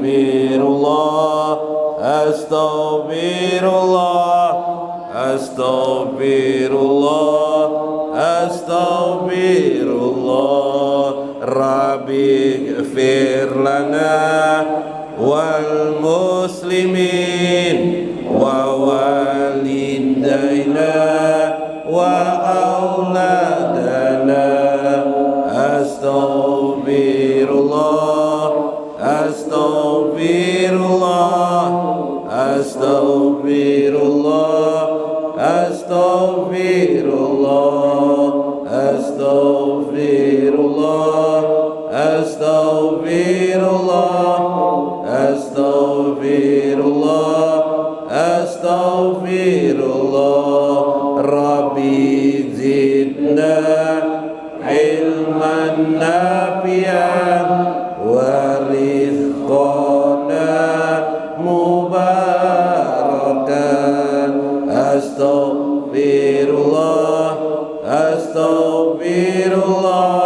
Astaghfirullah, astaghfirullah, astaghfirullah, astaghfirullah. Rabbi ighfir lana wal muslimin wa walidayna wa auladana. Astaghfirullah, astaghfirullah, astaghfirullah, astaghfirullah, astaghfirullah, astaghfirullah, astaghfirullah, astaghfirullah. Rabbi zidna ilman nafi'an wa rizqana mubarakan. Astaghfirullah, astaghfirullah,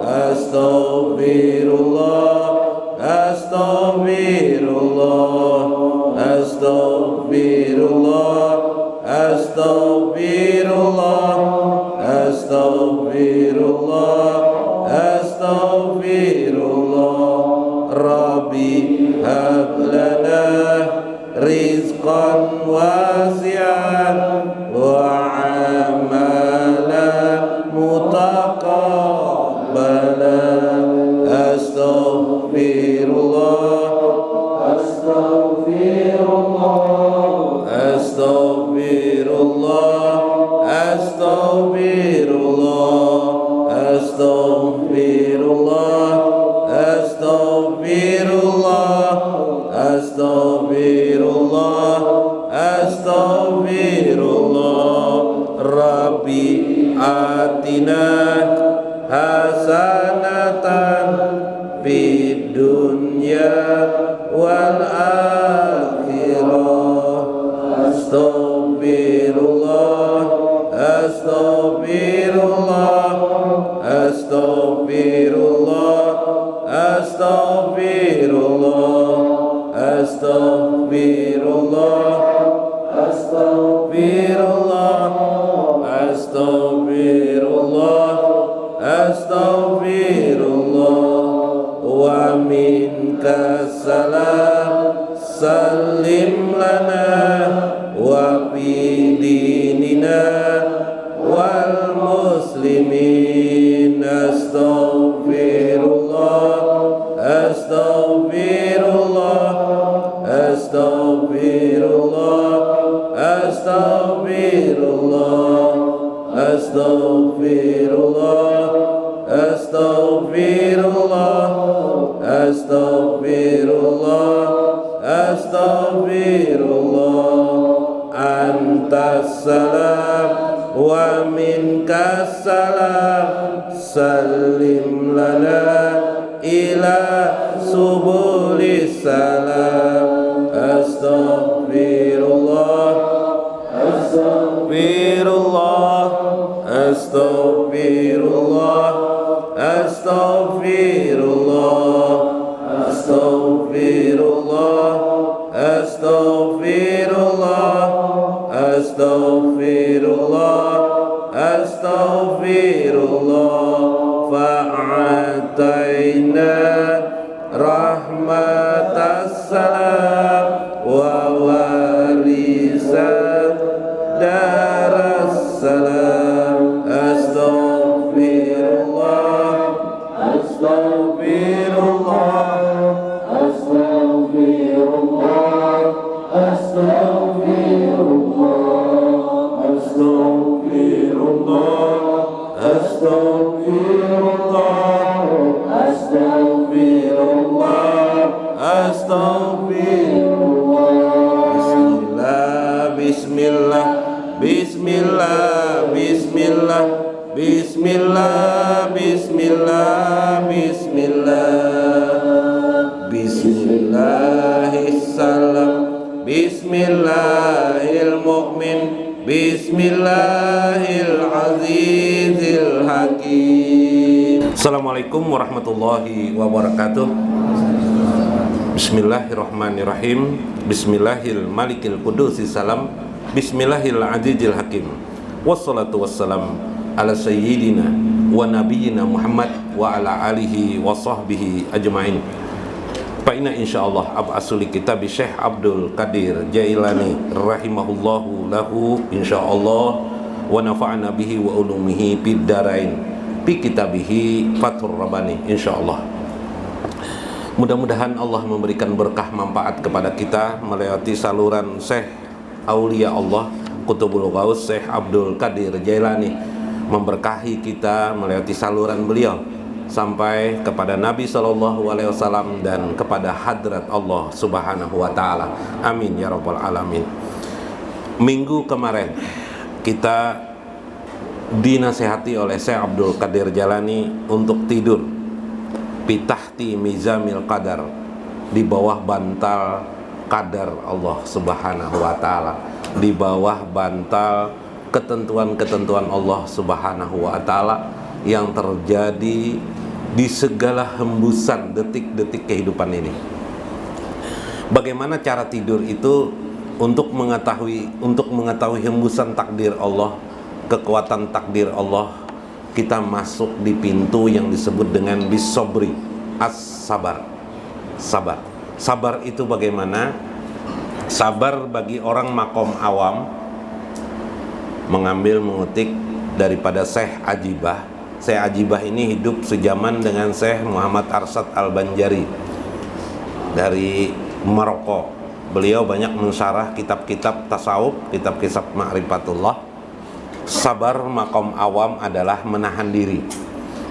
astaghfirullah, astaghfirullah, astaghfirullah, astaghfirullah, astaghfirullah, astaghfirullah. Rabbi hab lana rizqan wasi'an wa amalan mutaqabbalan. Astaghfirullah, astaghfirullah, astaghfirullah, astaghfirullah, astaghfirullah, astaghfirullah, astaghfirullah, astaghfirullah. Rabbi atina hasanatan fid dunya wal akhirah. Astaghfirullah, astaghfirullah, astaghfirullah, astaghfirullah, astaghfirullah, astaghfirullah, astaghfirullah, astaghfirullah. Wa minka salam, salim lana wa fi dinina wal muslimin. Astaghfirullah, astaghfirullah, astaghfirullah, astaghfirullah, astaghfirullah, astaghfirullah, astaghfirullah, astaghfirullah. Antas salam wa minkas salam, salim lana ila subulis salam. Astaghfirullah, astaghfirullah, astaghfirullah, astaghfirullah, astaghfirullah, astaghfirullah, astaghfirullah, astaghfirullah. Fa'ataina rahmatas salam wa warisat daras salam. Astaghfirullah, astaghfirullah, astaghfirullah, astaghfirullah, astaghfirullah, astaghfirullah, astaghfirullah, astaghfirullah. Bismillah, bismillah, bismillah, bismillah, bismillah, bismillah, bismillahissalam, bismillahilmu'min, bismillahilazizil hakim. Assalamualaikum warahmatullahi wabarakatuh. Bismillahirrahmanirrahim. Bismillahil malikil qudusis salam. Bismillahil azizil hakim. Wassalatu wassalam ala sayyidina wa nabiyyina Muhammad wa ala alihi wa sahbihi ajma'in. Fa inna insyaallah ab'asuli kitab Syekh Abdul Qadir Jailani rahimahullahu lahu insyaallah wa nafa'ana bihi wa ulumihi fid darain bi kitabihi Fathur Rabbani insyaallah. Mudah-mudahan Allah memberikan berkah manfaat kepada kita melewati saluran Syekh Aulia Allah Qutbul Ghaus Syekh Abdul Qadir Jailani, memberkahi kita melewati saluran beliau sampai kepada Nabi SAW dan kepada hadrat Allah Subhanahu wa Ta'ala. Amin ya rabbal alamin. Minggu kemarin kita dinasihati oleh Syekh Abdul Qadir Jailani untuk tidur pitahti mizamil qadar, di bawah bantal qadar Allah Subhanahu wa Ta'ala, di bawah bantal ketentuan-ketentuan Allah Subhanahu wa Ta'ala yang terjadi di segala hembusan detik-detik kehidupan ini. Bagaimana cara tidur itu untuk mengetahui hembusan takdir Allah, kekuatan takdir Allah. Kita masuk di pintu yang disebut dengan bisobri, as-sabar. Sabar itu bagaimana? Sabar bagi orang makom awam, mengutik daripada Syekh Ajibah. Syekh Ajibah ini hidup sejaman dengan Syekh Muhammad Arsyad Al-Banjari dari Maroko. Beliau banyak mensyarah kitab-kitab tasawuf, kitab-kitab ma'rifatullah. Sabar makom awam adalah menahan diri.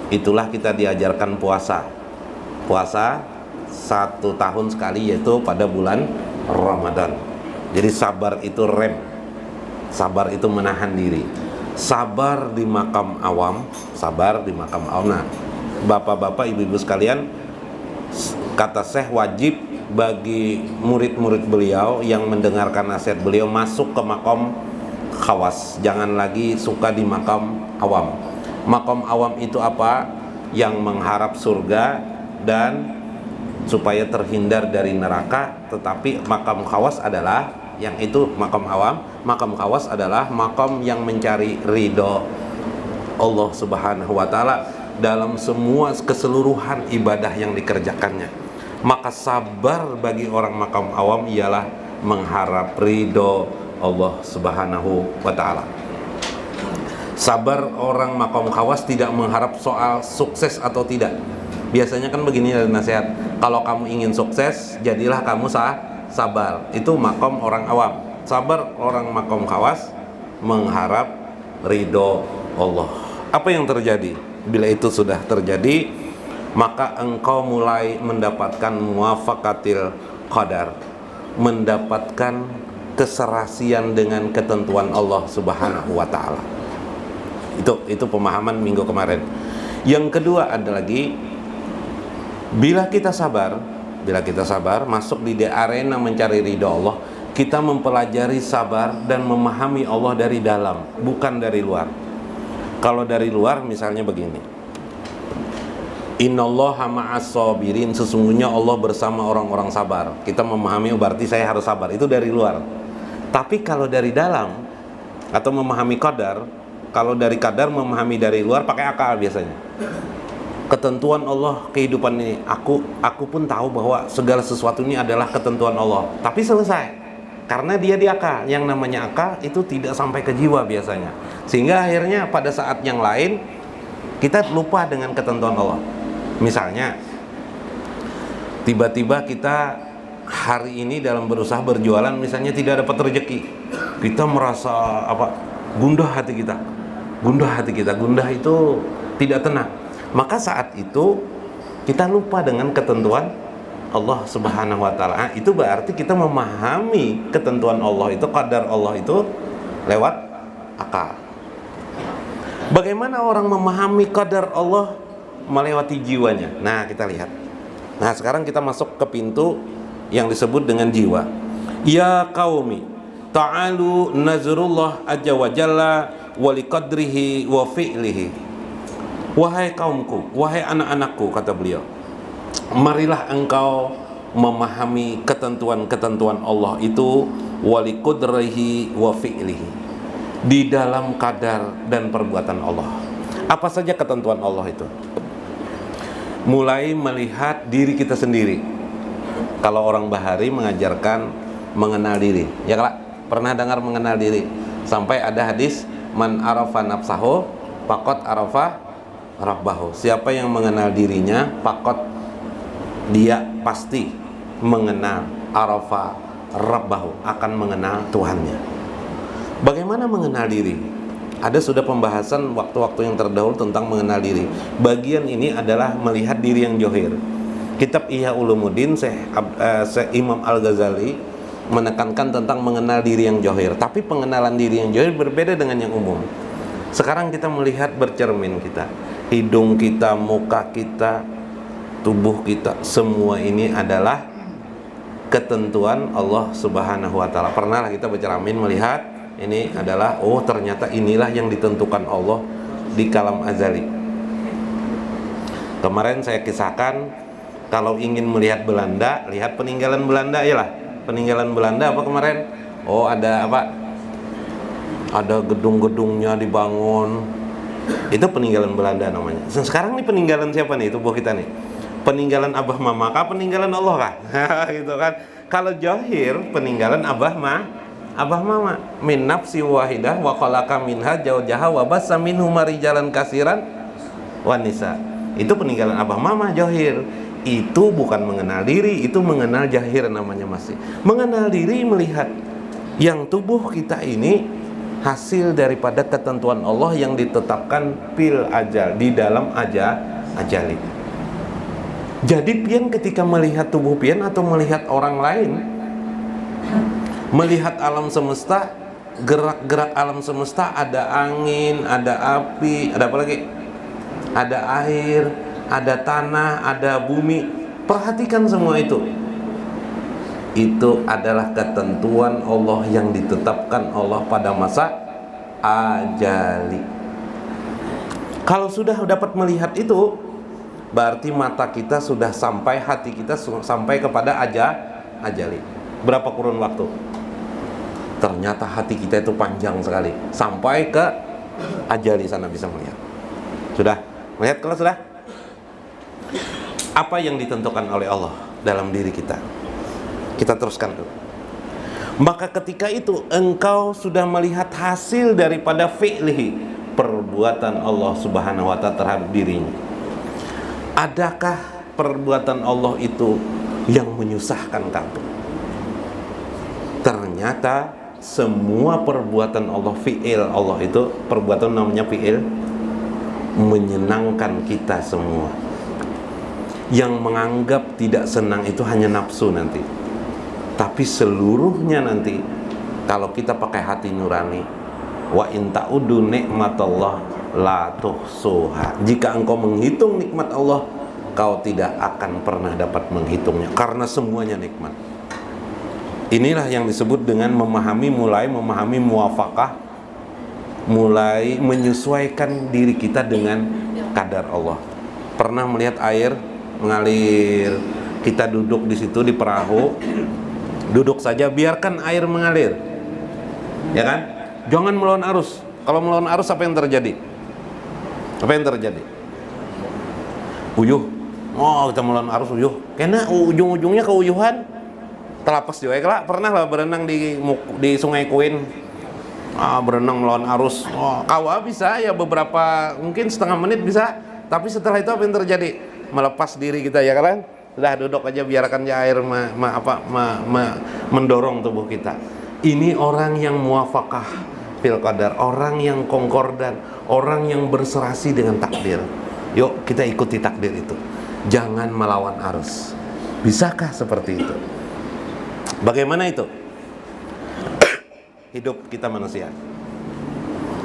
Itulah kita diajarkan puasa 1 tahun sekali, yaitu pada bulan Ramadan. Jadi sabar itu rem, sabar itu menahan diri. Sabar di makam awam. Nah, bapak-bapak, ibu-ibu sekalian, kata Syekh, wajib bagi murid-murid beliau yang mendengarkan nasihat beliau masuk ke makom khawas. Jangan lagi suka di makam awam. Makam awam itu apa? Yang mengharap surga dan supaya terhindar dari neraka. Tetapi makam khawas adalah yang itu makam awam. Makam khawas adalah makam yang mencari ridho Allah Subhanahu wa Ta'ala dalam semua keseluruhan ibadah yang dikerjakannya. Maka sabar bagi orang makam awam ialah mengharap ridho Allah Subhanahu wa Ta'ala. Sabar orang makom khawas tidak mengharap soal sukses atau tidak. Biasanya kan begini dari nasihat, kalau kamu ingin sukses, jadilah kamu sabar. Itu makom orang awam. Sabar orang makom khawas mengharap ridho Allah. Apa yang terjadi? Bila itu sudah terjadi, maka engkau mulai mendapatkan muwafaqatil qadar, mendapatkan keserasian dengan ketentuan Allah Subhanahu wa Ta'ala. Itu pemahaman minggu kemarin. Yang kedua ada lagi, bila kita sabar masuk di arena mencari ridho Allah, kita mempelajari sabar dan memahami Allah dari dalam, bukan dari luar. Kalau dari luar misalnya begini, innallaha ma'as sabirin, sesungguhnya Allah bersama orang-orang sabar. Kita memahami berarti saya harus sabar, itu dari luar. Tapi kalau dari dalam atau memahami qadar, kalau dari qadar memahami dari luar pakai akal biasanya. Ketentuan Allah kehidupan ini, aku pun tahu bahwa segala sesuatu ini adalah ketentuan Allah. Tapi selesai. Karena dia di akal. Yang namanya akal itu tidak sampai ke jiwa biasanya. Sehingga akhirnya pada saat yang lain kita lupa dengan ketentuan Allah. Misalnya tiba-tiba kita hari ini dalam berusaha berjualan misalnya tidak dapat rezeki, kita merasa gundah hati kita, gundah itu tidak tenang. Maka saat itu kita lupa dengan ketentuan Allah Subhanahu wa Ta'ala. Itu berarti kita memahami ketentuan Allah itu, qadar Allah itu lewat akal. Bagaimana orang memahami qadar Allah melewati jiwanya? Nah, kita lihat. Nah, sekarang kita masuk ke pintu yang disebut dengan jiwa. Ya qaumi, ta'alu nazrullah azza wa jalla wa liqadrihi wa fi'lihi. Wahai kaumku, wahai anak-anakku, kata beliau, marilah engkau memahami ketentuan-ketentuan Allah itu wali qudrahi wa fi'lihi, di dalam kadar dan perbuatan Allah. Apa saja ketentuan Allah itu? Mulai melihat diri kita sendiri. Kalau orang Bahari mengajarkan mengenal diri, ya Kak, pernah dengar mengenal diri? Sampai ada hadis, man arafa nafsahu faqad arafa rabbahu. Siapa yang mengenal dirinya, faqad, dia pasti mengenal, arafa rabbahu, akan mengenal Tuhannya. Bagaimana mengenal diri? Ada sudah pembahasan waktu-waktu yang terdahulu tentang mengenal diri. Bagian ini adalah melihat diri yang johir. Kitab Ihya Ulumuddin Syekh Imam Al-Ghazali menekankan tentang mengenal diri yang johir. Tapi pengenalan diri yang johir berbeda dengan yang umum. Sekarang kita melihat bercermin kita, hidung kita, muka kita, tubuh kita, semua ini adalah ketentuan Allah Subhanahu wa Ta'ala. Pernahlah kita bercermin melihat ini adalah, oh ternyata inilah yang ditentukan Allah di kalam azali. Kemarin saya kisahkan, kalau ingin melihat Belanda, lihat peninggalan Belanda, iyalah. Peninggalan Belanda apa kemarin? Oh ada apa? Ada gedung-gedungnya dibangun. Itu peninggalan Belanda namanya. Sekarang ini peninggalan siapa nih tubuh kita nih? Peninggalan Abah Mama kah? Peninggalan Allah kah? Gitu kan. Kalau jahir, peninggalan Abah Mama. Min nafsi wahidah wa khalaqa minha zawjaha wa bassa minhuma rijalan katsiran wan nisa. Itu peninggalan Abah Mama jahir. Itu bukan mengenal diri, itu mengenal jahir namanya masih. Mengenal diri melihat yang tubuh kita ini hasil daripada ketentuan Allah yang ditetapkan fil ajal, di dalam ajali. Jadi pian ketika melihat tubuh pian atau melihat orang lain, melihat alam semesta, gerak-gerak alam semesta, ada angin, ada api, ada apa lagi? Ada air, ada tanah, ada bumi. Perhatikan semua itu. Itu adalah ketentuan Allah yang ditetapkan Allah pada masa ajali. Kalau sudah dapat melihat itu, berarti mata kita sudah sampai, hati kita sampai kepada ajali. Berapa kurun waktu? Ternyata hati kita itu panjang sekali, sampai ke ajali sana bisa melihat. Sudah melihat? Kalau sudah, apa yang ditentukan oleh Allah dalam diri kita? Kita teruskan dulu. Maka ketika itu engkau sudah melihat hasil daripada fi'lihi, perbuatan Allah Subhanahu wa Ta'ala terhadap dirinya. Adakah perbuatan Allah itu yang menyusahkan kamu? Ternyata semua perbuatan Allah, fi'il Allah itu, perbuatan namanya fi'il, menyenangkan kita semua. Yang menganggap tidak senang itu hanya nafsu nanti. Tapi seluruhnya nanti, kalau kita pakai hati nurani, wa in ta'udu nikmatallah la tuhsuha. Jika engkau menghitung nikmat Allah, kau tidak akan pernah dapat menghitungnya, karena semuanya nikmat. Inilah yang disebut dengan mulai memahami muwafaqah, mulai menyesuaikan diri kita dengan kadar Allah. Pernah melihat air mengalir, kita duduk di situ di perahu, duduk saja, biarkan air mengalir, ya kan? Jangan melawan arus. Kalau melawan arus apa yang terjadi? Apa yang terjadi? Uyuh. Oh, kita melawan arus uyuh. Karena ujung-ujungnya keuyuhan. Telapas juga ya, pernah lah berenang di Sungai Kuin. Berenang melawan arus. Kawa bisa ya beberapa, mungkin setengah menit bisa. Tapi setelah itu apa yang terjadi? Melepas diri kita, ya kan? Sudah duduk aja, biarkan air mendorong tubuh kita. Ini orang yang muwafaqah fil qadar, orang yang konkordan, orang yang berserasi dengan takdir. Yuk kita ikuti takdir itu. Jangan melawan arus. Bisakah seperti itu? Bagaimana itu? Hidup kita manusia.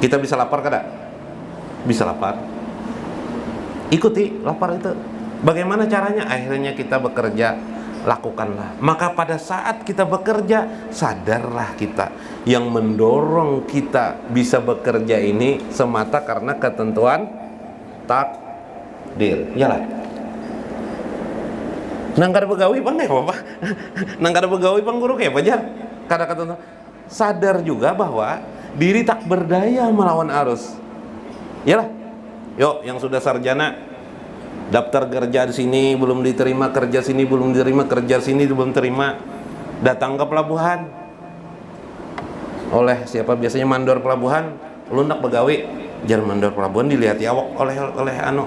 Kita bisa lapar kada? Bisa lapar. Ikuti lapar itu. Bagaimana caranya? Akhirnya kita bekerja, lakukanlah. Maka pada saat kita bekerja, sadarlah kita, yang mendorong kita bisa bekerja ini semata karena ketentuan takdir. Yalah. Nang kada begawi bang apa? Nang kada begawi bang guru kayak pajar. Kada kata sadar juga bahwa diri tak berdaya melawan arus. Iyalah. Yuk, yang sudah sarjana daftar kerja di sini belum diterima, kerja sini belum diterima, kerja sini belum terima, datang ke pelabuhan. Oleh siapa biasanya mandor pelabuhan, lu nak begawi, jangan mandor pelabuhan dilihat ya awak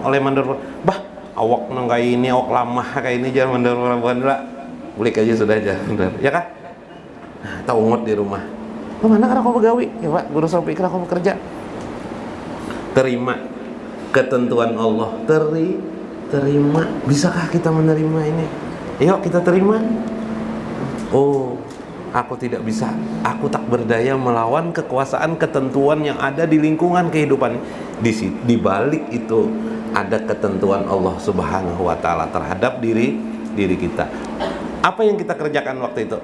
oleh mandor. Bah, awak nang kayak ini, awak lama kayak ini, jangan mandor pelabuhan lah. Balik aja sudah aja, ya kan? Tahu ngot di rumah. Mana kan aku begawi? Ya Pak, guru saya pikir aku bekerja. Terima ketentuan Allah, terima. Bisakah kita menerima ini? Yuk kita terima. Oh, aku tidak bisa. Aku tak berdaya melawan kekuasaan ketentuan yang ada di lingkungan kehidupan. Di balik itu ada ketentuan Allah Subhanahu wa taala terhadap diri kita. Apa yang kita kerjakan waktu itu?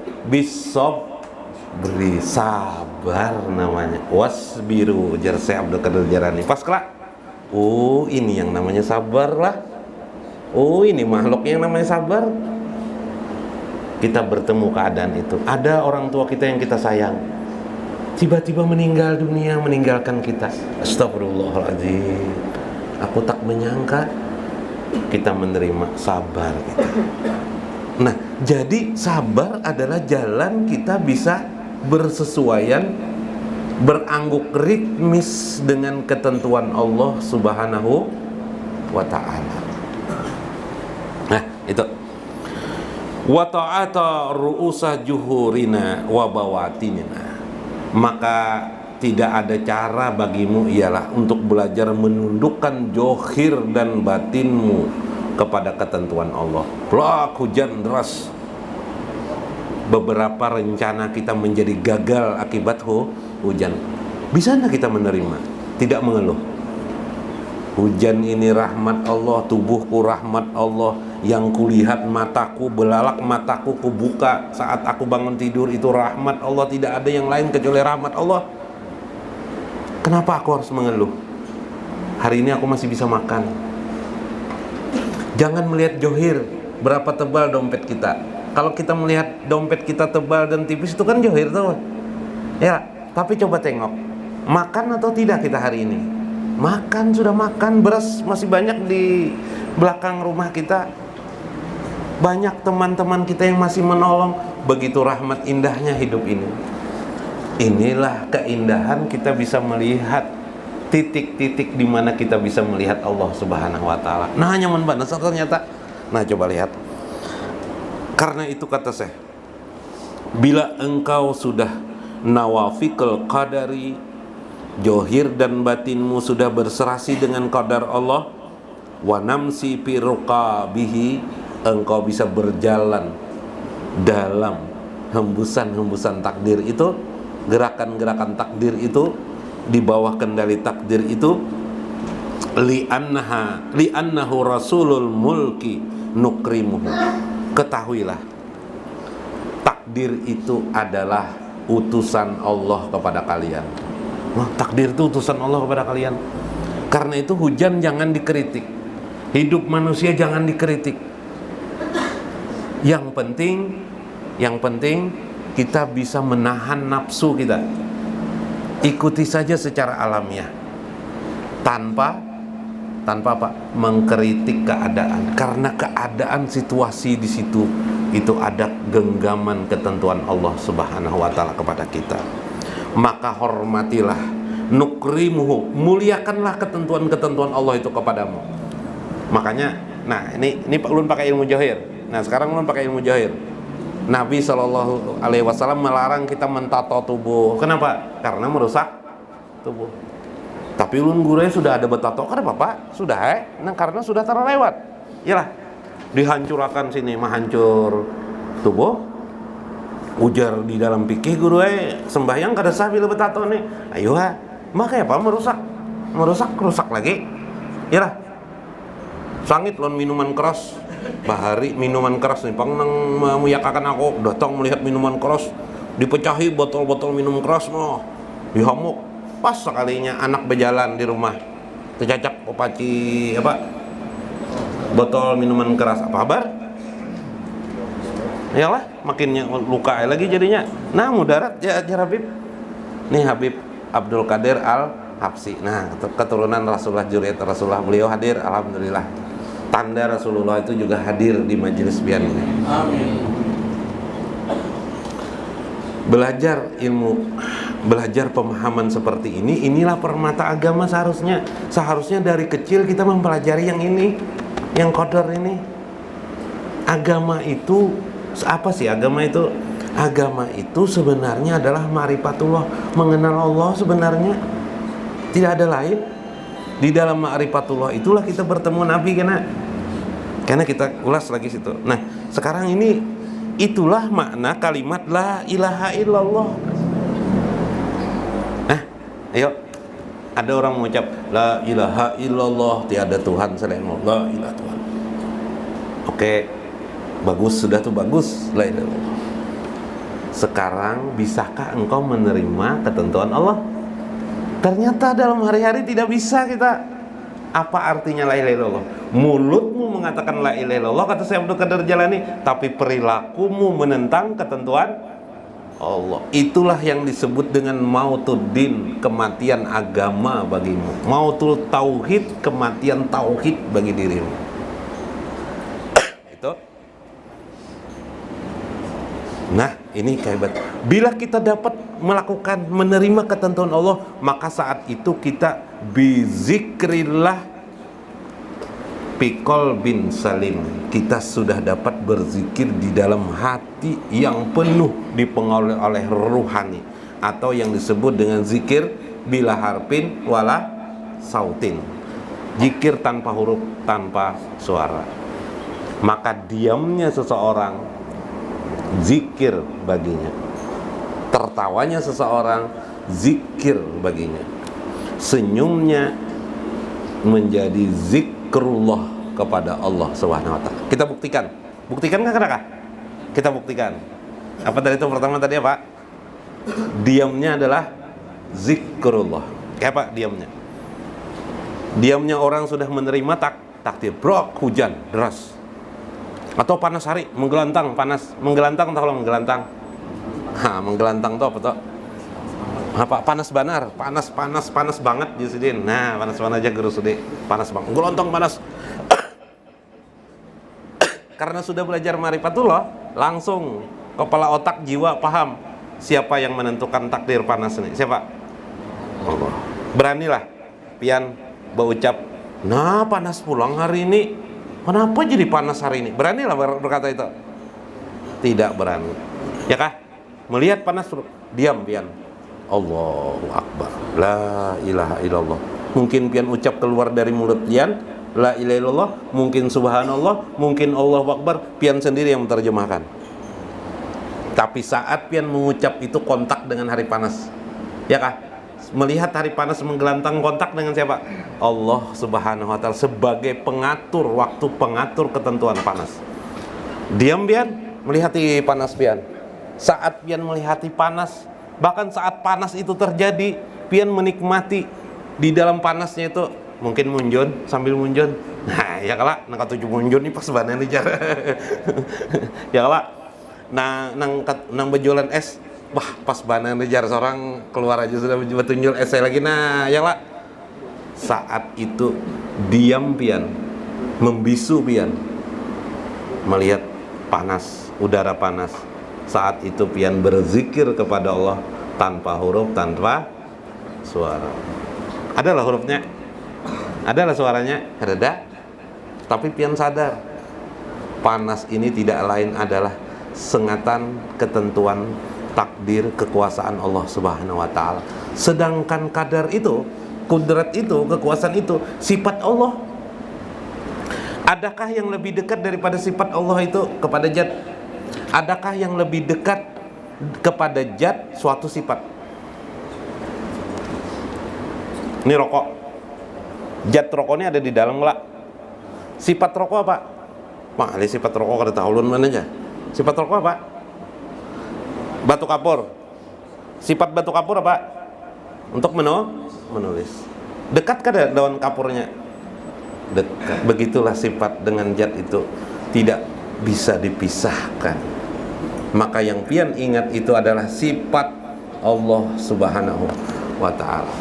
Beri sabar namanya. Wasbiru jar Syekh Abdul Qadir Jarani. Pas kelak. Oh, ini yang namanya sabar lah. Oh, ini makhluk yang namanya sabar. Kita bertemu keadaan itu. Ada orang tua kita yang kita sayang, tiba-tiba meninggal dunia, meninggalkan kita. Astagfirullahaladzim. Aku tak menyangka. Kita menerima sabar kita. Nah, jadi sabar adalah jalan kita bisa bersesuaian, berangguk ritmis dengan ketentuan Allah Subhanahu wa ta'ala. Nah, itu wa ta'ata ru'usa juhurina wa bawatinina. Maka tidak ada cara bagimu ialah untuk belajar menundukkan johir dan batinmu kepada ketentuan Allah. Plak hujan deras. Beberapa rencana kita menjadi gagal akibat hujan. Bisa enggak kita menerima? Tidak mengeluh. Hujan ini rahmat Allah, tubuhku rahmat Allah. Yang kulihat mataku, belalak mataku kubuka saat aku bangun tidur itu rahmat Allah. Tidak ada yang lain kecuali rahmat Allah. Kenapa aku harus mengeluh? Hari ini aku masih bisa makan. Jangan melihat johir, berapa tebal dompet kita. Kalau kita melihat dompet kita tebal dan tipis itu kan johir tuh. Ya, tapi coba tengok, makan atau tidak kita hari ini? Makan, sudah makan. Beras masih banyak di belakang rumah kita. Banyak teman-teman kita yang masih menolong. Begitu rahmat indahnya hidup ini. Inilah keindahan kita bisa melihat titik-titik di mana kita bisa melihat Allah Subhanahu wa taala. Nah, nyaman banget ternyata. Nah, coba lihat. Karena itu kata saya, bila engkau sudah nawafikal qadari, johir dan batinmu sudah berserasi dengan qadar Allah, wa namsi fi ruqabihi, engkau bisa berjalan dalam hembusan-hembusan takdir itu, gerakan-gerakan takdir itu, di bawah kendali takdir itu, li'annahu rasulul mulki nukrimuhu. Ketahuilah, takdir itu adalah utusan Allah kepada kalian. Wah, takdir itu utusan Allah kepada kalian. Karena itu hujan jangan dikritik, hidup manusia jangan dikritik. Yang penting kita bisa menahan nafsu kita. Ikuti saja secara alamiah, tanpa apa? Mengkritik keadaan. Karena keadaan situasi di situ itu ada genggaman ketentuan Allah Subhanahu wa taala kepada kita. Maka hormatilah, nukrimuhu, muliakanlah ketentuan-ketentuan Allah itu kepadamu. Makanya, nah ini ulun pakai ilmu johir. Nah, sekarang ulun pakai ilmu johir. Nabi SAW melarang kita mentato tubuh. Kenapa? Karena merusak tubuh. Tapi ulun guranya sudah ada betato, kan apa-apa? Sudah nah, karena sudah terlewat. Yalah, dihancurkan sini, menghancur tubuh. Ujar di dalam fikih guru sembahyang kada sah bila betato nih. Ayo makanya apa? Merusak lagi. Yalah. Sangit lon minuman keras. Bahari minuman keras nih, pang nang meyakakan aku datang melihat minuman keras, dipecahi botol-botol minum keras, noh, dihamuk. Pas sekalinya anak berjalan di rumah, tercacak opaci apa? Botol minuman keras. Apa kabar? Yalah, makinnya luka lagi jadinya. Nah, mudarat ya Habib. Nih Habib Abdul Qadir Al-Habsyi. Nah, keturunan Rasulullah, Juriyat Rasulullah, beliau hadir, alhamdulillah. Tanda Rasulullah itu juga hadir di majelis pian ini. Amin. Belajar ilmu, belajar pemahaman seperti ini, inilah permata agama seharusnya. Seharusnya dari kecil kita mempelajari yang ini, yang qadar ini. Agama itu apa sih agama itu? Agama itu sebenarnya adalah ma'rifatullah, mengenal Allah sebenarnya. Tidak ada lain. Di dalam ma'rifatullah itulah kita bertemu Nabi karena kita ulas lagi situ. Nah, sekarang ini itulah makna kalimat la ilaha illallah. Nah, ayo. Ada orang mengucap la ilaha illallah, tiada Tuhan selain Allah, la ilaha Tuhan. Oke. Bagus, sudah tuh bagus. La ilaha illallah. Sekarang bisakah engkau menerima ketentuan Allah? Ternyata dalam hari-hari tidak bisa kita. Apa artinya la ilaha illallah? Mulutmu mengatakan la ilaha illallah, kata Syekh Abdul Qadir Jalani, tapi perilakumu menentang ketentuan Allah. Itulah yang disebut dengan mautuddin, kematian agama bagimu. Mautul tauhid, kematian tauhid bagi dirimu. Itu. Nah, ini kehebat. Bila kita dapat melakukan, menerima ketentuan Allah, maka saat itu kita bizikrillah pikol bin salim. Kita sudah dapat berzikir di dalam hati yang penuh dipengaruhi oleh ruhani, atau yang disebut dengan zikir bila harfin wala sautin. Zikir tanpa huruf, tanpa suara. Maka diamnya seseorang zikir baginya, tertawanya seseorang zikir baginya, senyumnya menjadi zikrullah kepada Allah Subhanahu wa taala. Kita buktikan. Buktikan kan Kak? Kita buktikan. Apa tadi itu pertama tadi apa? Diamnya adalah zikrullah. Kayak apa diamnya? Diamnya orang sudah menerima takdir. Brok, hujan deras. Atau panas hari, menggelantang, panas. Menggelantang tahu kalau menggelantang? Menggelantang tuh apa tuh? Apa? Panas banar, panas banget di sini. Nah, panas banget aja Guru Sudi. Panas banget. Gelantang panas. Karena sudah belajar ma'rifatullah, langsung kepala otak jiwa paham siapa yang menentukan takdir panas ini. Siapa? Allah. Beranilah pian berucap, "Nah, panas pulang hari ini. Kenapa jadi panas hari ini?" Beranilah berkata itu. Tidak berani. Ya kah? Melihat panas, diam pian. Allahu Akbar. La ilaha illallah. Mungkin pian ucap keluar dari mulut pian, la ilaha illallah, mungkin subhanallah, mungkin Allahu Akbar, pian sendiri yang menerjemahkan. Tapi saat pian mengucap itu kontak dengan hari panas. Ya kah? Melihat hari panas menggelantang, kontak dengan siapa? Allah Subhanahu wa taala sebagai pengatur waktu, pengatur ketentuan panas. Diam pian, melihati panas pian. Saat pian melihati panas, bahkan saat panas itu terjadi, pian menikmati di dalam panasnya itu. Mungkin munjun, sambil munjun. Nah, ya kala nang katuju munjun nih pas banan nih jar. Ya kala nang bejualan es. Wah, pas banan jar seorang keluar aja sudah betunjul es lagi. Nah, ya kala. Saat itu diam pian, membisu pian. Melihat panas, udara panas. Saat itu pian berzikir kepada Allah tanpa huruf, tanpa suara. Adalah hurufnya, adalah suaranya, reda. Tapi pian sadar, panas ini tidak lain adalah sengatan ketentuan takdir kekuasaan Allah Subhanahu wa taala. Sedangkan kadar itu, kudrat itu, kekuasaan itu sifat Allah. Adakah yang lebih dekat daripada sifat Allah itu kepada zat? Adakah yang lebih dekat kepada zat suatu sifat? Ini rokok. Zat rokoknya ada di dalam nggak? Sifat rokok apa? Mak, ada sifat rokok kada tahu mana aja. Sifat rokok apa? Batu kapur. Sifat batu kapur apa? Untuk menulis. Dekat kada daun kapurnya? Dekat. Begitulah sifat dengan zat itu tidak bisa dipisahkan. Maka yang pian ingat itu adalah sifat Allah Subhanahu wa ta'ala.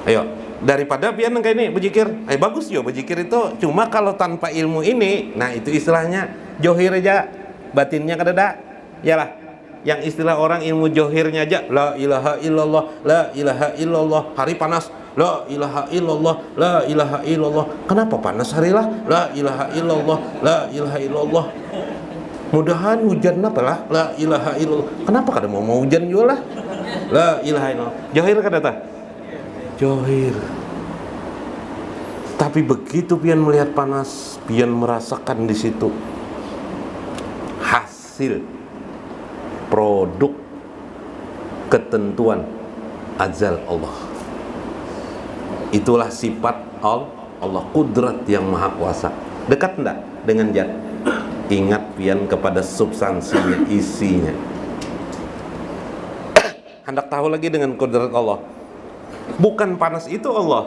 Ayo, daripada pian kayak ini berzikir, bagus yo berzikir itu, cuma kalau tanpa ilmu ini, nah itu istilahnya johir aja, batinnya kadada. Yalah, yang istilah orang ilmu johirnya aja, la ilaha illallah, la ilaha illallah, hari panas, la ilaha illallah, la ilaha illallah. Kenapa panas harilah? La ilaha illallah, la ilaha illallah. Mudahan hujan apa lah? La ilaha illallah. Kenapa kada mau hujan juga lah? La ilaha illallah. Johir kadata? Johir. Tapi begitu pian melihat panas, pian merasakan di situ hasil produk ketentuan azal Allah. Itulah sifat Allah, kudrat yang maha kuasa. Dekat enggak dengan zat? Ingat pian kepada substansinya, isinya. Hendak tahu lagi dengan kudrat Allah. Bukan panas itu Allah,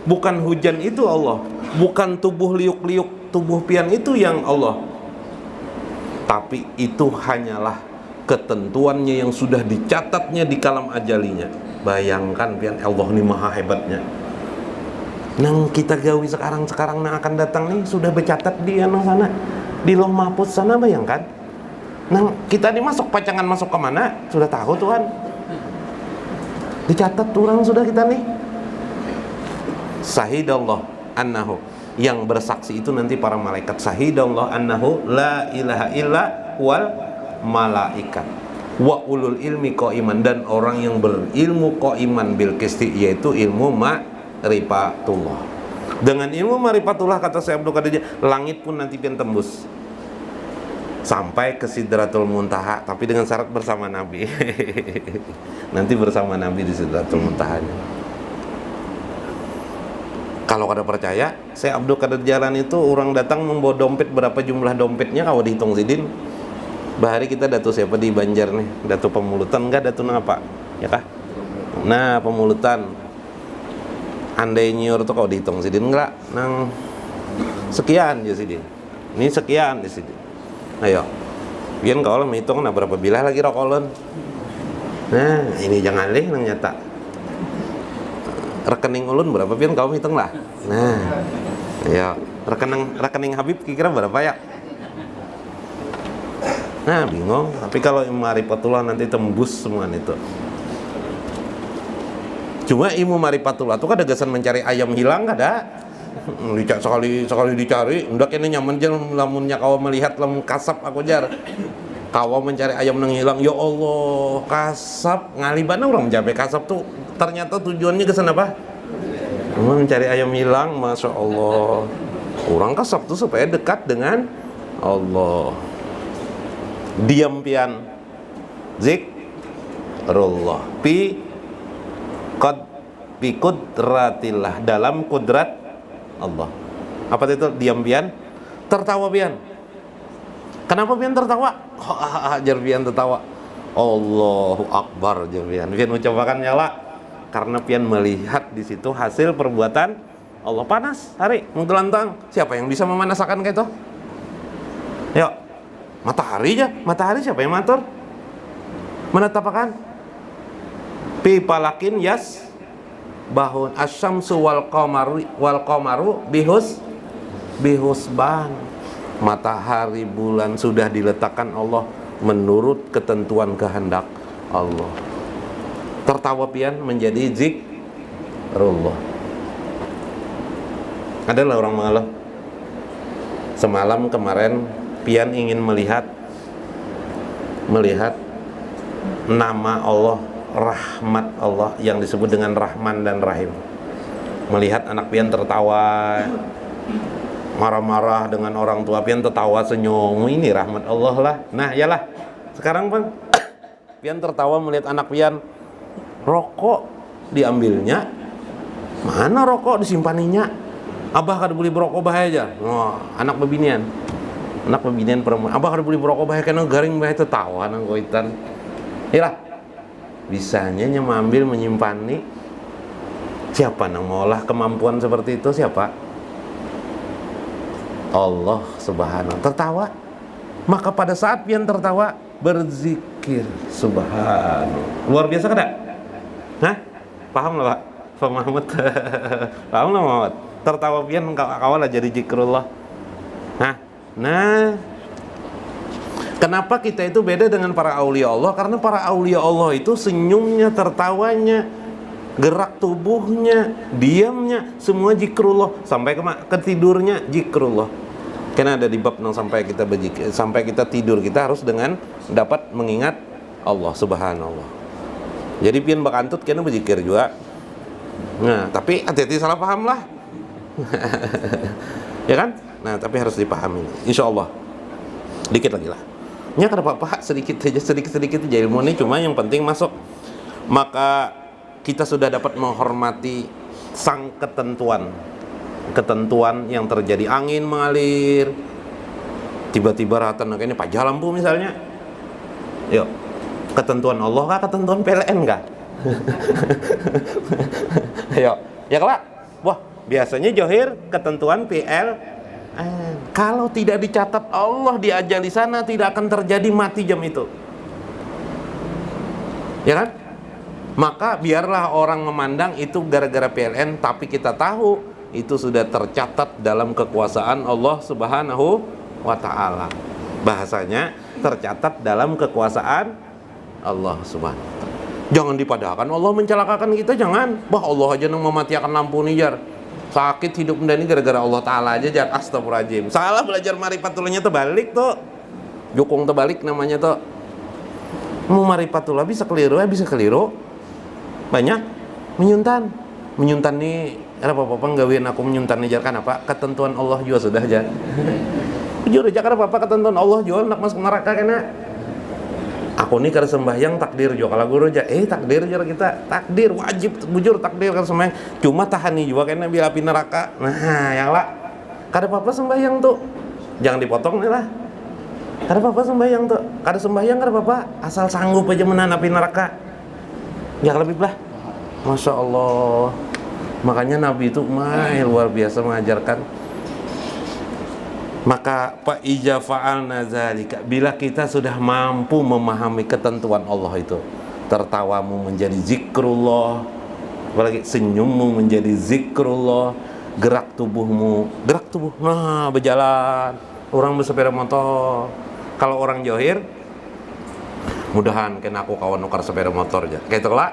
bukan hujan itu Allah, bukan tubuh liuk-liuk tubuh pian itu yang Allah, tapi itu hanyalah ketentuannya yang sudah dicatatnya di kalam ajalinya. Bayangkan pian, Allah ini maha hebatnya. Nang kita gawi sekarang nang akan datang nih sudah bercatat di sana, di Lauh Mahfuz sana, bayangkan. Nang kita ini masuk pacangan masuk ke mana sudah tahu Tuhan. Dicatat orang sudah kita nih. Sahidallah annahu, yang bersaksi itu nanti para malaikat. Sahidallah annahu la ilaha illa wal malaikat wa ulul ilmi qaiman, dan orang yang berilmu qaiman bil qisti, yaitu ilmu ma'rifatullah. Dengan ilmu ma'rifatullah, kata Syekh Abdul Qadir, langit pun nanti pian tembus sampai ke Sidratul Muntaha, tapi dengan syarat bersama Nabi. Nanti bersama Nabi di Sidratul Muntahanya. Kalau kada percaya, Syekh Abdul Qadir Jalan itu orang datang membawa dompet, berapa jumlah dompetnya kalau dihitung sidin. Bahari kita datu siapa di Banjar nih? Datu Pemulutan enggak, datu nang apa? Ya kah? Nah, Pemulutan. Andai nyiur tuh kalau dihitung sidin enggak? Nang sekian ya sidin. Ini sekian di sidin. Ayo, biar kau lah menghitung nah berapa bilah lagi rokolon. Nah, ini jangan leh nang nyata. Rekening ulun berapa pian kau hitung lah. Nah, ayo rekening Habib kira berapa ya? Nah, bingung. Tapi kalau ilmu ma'rifatullah nanti tembus semua itu. Cuma ilmu ma'rifatullah itu kan gagasan mencari ayam hilang kada. Sekali dicari, ndak ini nyaman jar lamunnya kau melihat lamun kasap aku jar. Kau mencari ayam nang hilang, ya Allah, kasap ngalibana orang mencapai kasap tuh. Ternyata tujuannya ke sana apa? Mencari ayam hilang, Masya Allah. Orang kasap tuh supaya dekat dengan Allah. Diam pian zikrullah bi kudratillah, dalam kudrat Allah. Apa itu diam pian? Tertawa pian. Kenapa pian tertawa? Jar pian tertawa. Allahu Akbar jar pian. Pian ucapakan nyala karena pian melihat di situ hasil perbuatan Allah. Panas hari menggelantang. Siapa yang bisa memanasakan kayak itu? Yuk. Matahari aja, matahari siapa yang matur? Menetapakan pi palakin yas bahun asyamsu wal qamaru bihusban. Matahari, bulan sudah diletakkan Allah menurut ketentuan kehendak Allah. Tertawa pian menjadi zikrullah. Adalah orang mengalah. Semalam kemarin pian ingin melihat nama Allah, rahmat Allah yang disebut dengan Rahman dan Rahim. Melihat anak pian tertawa, marah-marah dengan orang tua, pian tertawa senyum, ini rahmat Allah lah. Nah, yalah. Sekarang Bang, pian tertawa melihat anak pian rokok diambilnya. Mana rokok disimpaninya? Abah kada boleh berokok bahaya aja. Oh, anak bebinian. Anak pembinaan perempuan, abah kada boleh berokok bahaya kena garing bahaya, tertawa nang goitan. Yalah, bisanya mengambil menyimpan nih. Siapa nang mengolah kemampuan seperti itu? Siapa? Allah subhanahu tertawa. Maka pada saat pian tertawa berzikir subhanallah. Luar biasa kada? Hah? Paham lah Pak? Pak Mahmud. Paham lah Mahmud? Tertawa pian kawalah jadi zikrullah. Nah, kenapa kita itu beda dengan para aulia Allah? Karena para aulia Allah itu senyumnya, tertawanya, gerak tubuhnya, diamnya, semua zikrullah. Sampai ke tidurnya zikrullah. Karena ada di bab yang sampai kita berzikir, sampai kita tidur kita harus dengan dapat mengingat Allah subhanallah. Jadi pian bakantut kena berzikir juga. Nah, tapi hati-hati salah paham lah. Ya kan? Nah, tapi harus dipahami. Insya Allah. Dikit lagi lah. Ya kada apa-apa, sedikit aja ilmu ini, cuma yang penting masuk. Maka kita sudah dapat menghormati sang ketentuan yang terjadi. Angin mengalir, tiba-tiba ratan ini pajak lampu misalnya. Yuk, ketentuan Allah kah? Ketentuan PLN kah? Yuk, ya kelak. Wah, biasanya johir ketentuan PLN. Kalau tidak dicatat Allah di ajal di sana, tidak akan terjadi mati jam itu. Ya kan? Maka biarlah orang memandang itu gara-gara PLN, tapi kita tahu itu sudah tercatat dalam kekuasaan Allah subhanahu wa ta'ala. Bahasanya tercatat dalam kekuasaan Allah subhanahu wa ta'ala. Jangan dipadahkan Allah mencelakakan kita, jangan. Bah, Allah aja yang mematikan lampu nih jar. Sakit hidup ini gara-gara Allah ta'ala aja jar. Astagfirullahaladzim. Salah belajar marifatulahnya terbalik tuh. Jukung terbalik namanya tuh. Mau marifatullah bisa keliru ya, bisa keliru. Banyak menyuntan nih. Ada apa-apa nggawiin aku menyuntan jar kan apa? Ketentuan Allah juga sudah aja. Jujur aja kan apa-apa ketentuan Allah juga nak masuk neraka kena. Aku nih kada sembahyang takdir juga kalau guru aja. Takdir aja kita. Takdir wajib bujur takdir kan sembahyang. Cuma tahan nih juga kena bila api neraka. Nah, yang lah. Kada apa-apa sembahyang tuh. Jangan dipotong nih lah. Kada apa-apa sembahyang tuh. Kada sembahyang kada apa-apa, asal sanggup aja menahan api neraka. Jangan lebih lah. Masya Allah. Makanya Nabi itu luar biasa mengajarkan. Maka fa ija fa'alna zalika, bila kita sudah mampu memahami ketentuan Allah itu, tertawamu menjadi zikrullah, apalagi senyummu menjadi zikrullah, gerak tubuh, nah berjalan, orang bersepeda motor. Kalau orang johir, mudahan kena aku kawan nukar sepeda motor aja. Kayak itu lah,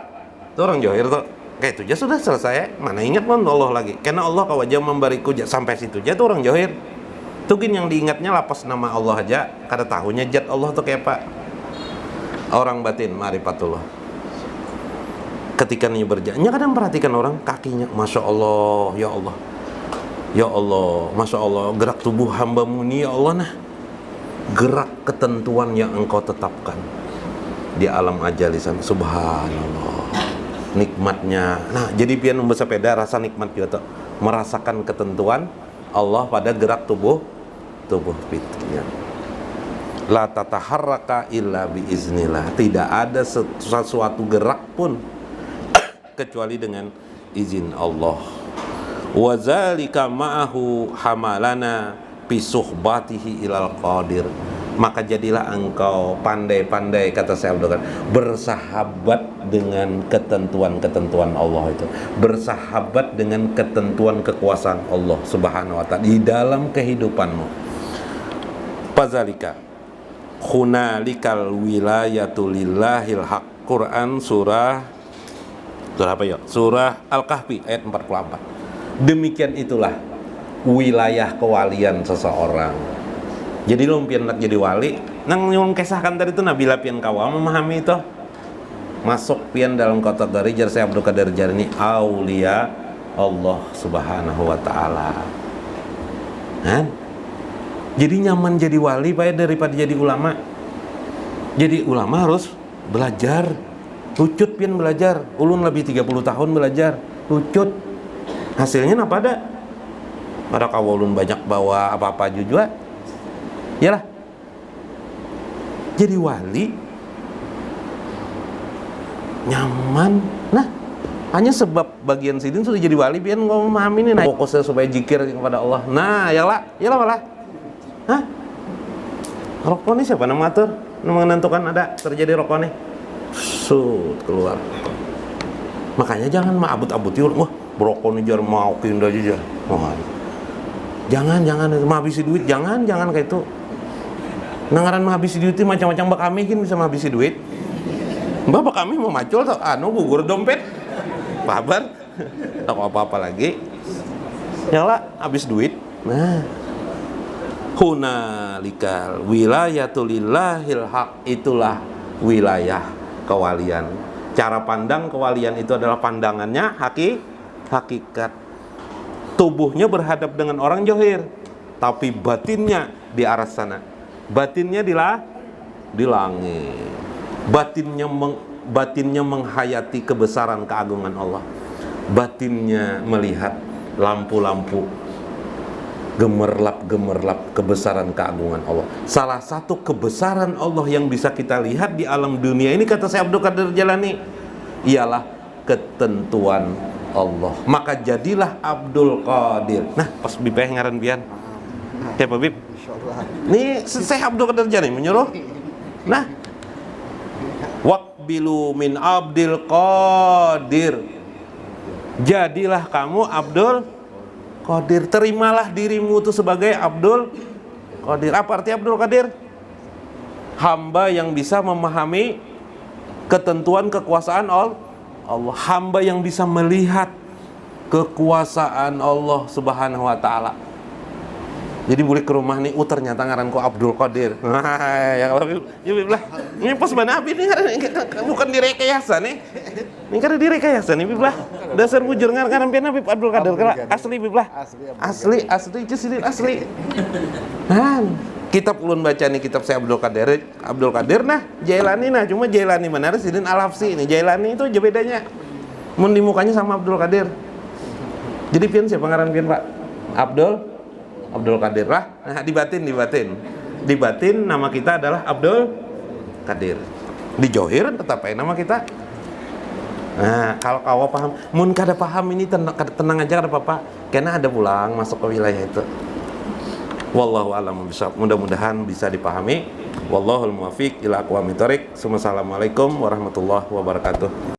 itu orang johir tuh. Kayak itu aja sudah selesai. Mana ingat man Allah lagi. Karena Allah kau aja memberiku sampai situ aja tuh orang johir. Tugin yang diingatnya lapas nama Allah aja. Kada tahunya zat Allah tuh kayak apa. Orang batin ma'rifatullah. Ketika nih berjalan, kadang perhatikan orang kakinya, masya Allah, ya Allah, ya Allah, masya Allah, gerak tubuh hambamu ini ya Allah, nah gerak ketentuan yang engkau tetapkan di alam ajalisan, subhanallah. Nikmatnya. Nah, jadi pian bersepeda rasa nikmat juga tuh. Merasakan ketentuan Allah pada gerak tubuh fitrnya. La tataharraka illa biiznillah. Tidak ada sesuatu gerak pun kecuali dengan izin Allah. Wa zalika ma'ahu hamalana bi suhbatihi ilal qadir. Maka jadilah engkau pandai-pandai, kata saya Abdul, bersahabat dengan ketentuan-ketentuan Allah itu, bersahabat dengan ketentuan kekuasaan Allah subhanahu wa ta'ala di dalam kehidupanmu. Fazalika hunalikal wilayatu lillahil haq. Quran surah apa ya? Surah Al-Kahfi ayat 44. Demikian itulah wilayah kewalian seseorang. Jadi lo pian nak jadi wali, nang yang kisahkan tadi itu Nabi pian kawa memahami itu, masuk pian dalam kategori jar saya Abdul Qadir Jar ini aulia Allah subhanahu wa ta'ala. Kan? Jadi nyaman jadi wali pak daripada jadi ulama. Jadi ulama harus belajar. Lucut pian belajar. Ulun lebih 30 tahun belajar. Lucut. Hasilnya apa ada? Pada kawulun banyak bawa apa-apa juga. Yalah. Jadi wali nyaman. Nah, Hanya sebab bagian sidin sudah jadi wali, pian nggak memahami ini. Nah, fokusnya supaya zikir kepada Allah. Nah, ya lah malah. Hah? Rokok ini siapa nama atur? Menentukan ada terjadi rokok nih. Keluar. Makanya jangan abut-abut yur. Wah, rokok ini jar mau kinda aja. Jangan menghabisi duit, jangan kayak itu. Nangaran menghabisi duit itu macam-macam bak kami kan bisa menghabisi duit. Bapak kami mau macul tuh, gugur dompet. Pabar, tak apa-apa lagi. Nyala habis duit. Nah, hunalikal wilayatulillahil haq, itulah wilayah kewalian. Cara pandang kewalian itu adalah pandangannya hakikat. Tubuhnya berhadap dengan orang johir, tapi batinnya di arah sana. Batinnya di langit. Batinnya menghayati kebesaran keagungan Allah. Batinnya melihat lampu-lampu gemerlap kebesaran keagungan Allah. Salah satu kebesaran Allah yang bisa kita lihat di alam dunia ini, kata Syekh Abdul Qadir Jailani, ialah ketentuan Allah. Maka jadilah Abdul Qadir. Nah, pas bibeh ngaran pian. Siapa bib? Ini Syekh Abdul Qadir Jailani menyuruh. Nah, waqbilu min Abdul Qadir. Jadilah kamu Abdul Qadir. Terimalah dirimu itu sebagai Abdul Qadir. Apa arti Abdul Qadir? Hamba yang bisa memahami ketentuan kekuasaan Allah. Hamba yang bisa melihat kekuasaan Allah Subhanahu wa taala. Jadi boleh ke rumah nih, ternyata ngaranku Abdul Qadir. Yang lebih, ya ini pas mana Abi nih, bukan direkayasa nih. Ini kan direkayasa nih, biblah. Dasar bujur ngaran pian Habib Abdul Qadir kala asli biblah. Asli itu sidin asli. Nah, kitab ulun baca nih kitab saya Abdul Qadir nah, Jailani nah, cuma Jailani mana sidin Al-Hafsi ini. Jailani itu aja bedanya. Mun di mukanya sama Abdul Qadir. Jadi pian siapa ngaran pian Pak? Abdul Qadir lah. Nah, di batin nama kita adalah Abdul Qadir. Di johir tetap aja nama kita. Nah, kalau kau paham, mun kada paham ini tenang aja, kada apa-apa. Karena ada pulang masuk ke wilayah itu. Wallahu a'lam bishawab. Mudah-mudahan bisa dipahami. Wallahul muwaffiq ila aqwamit thoriq. Wassalamualaikum warahmatullahi wabarakatuh.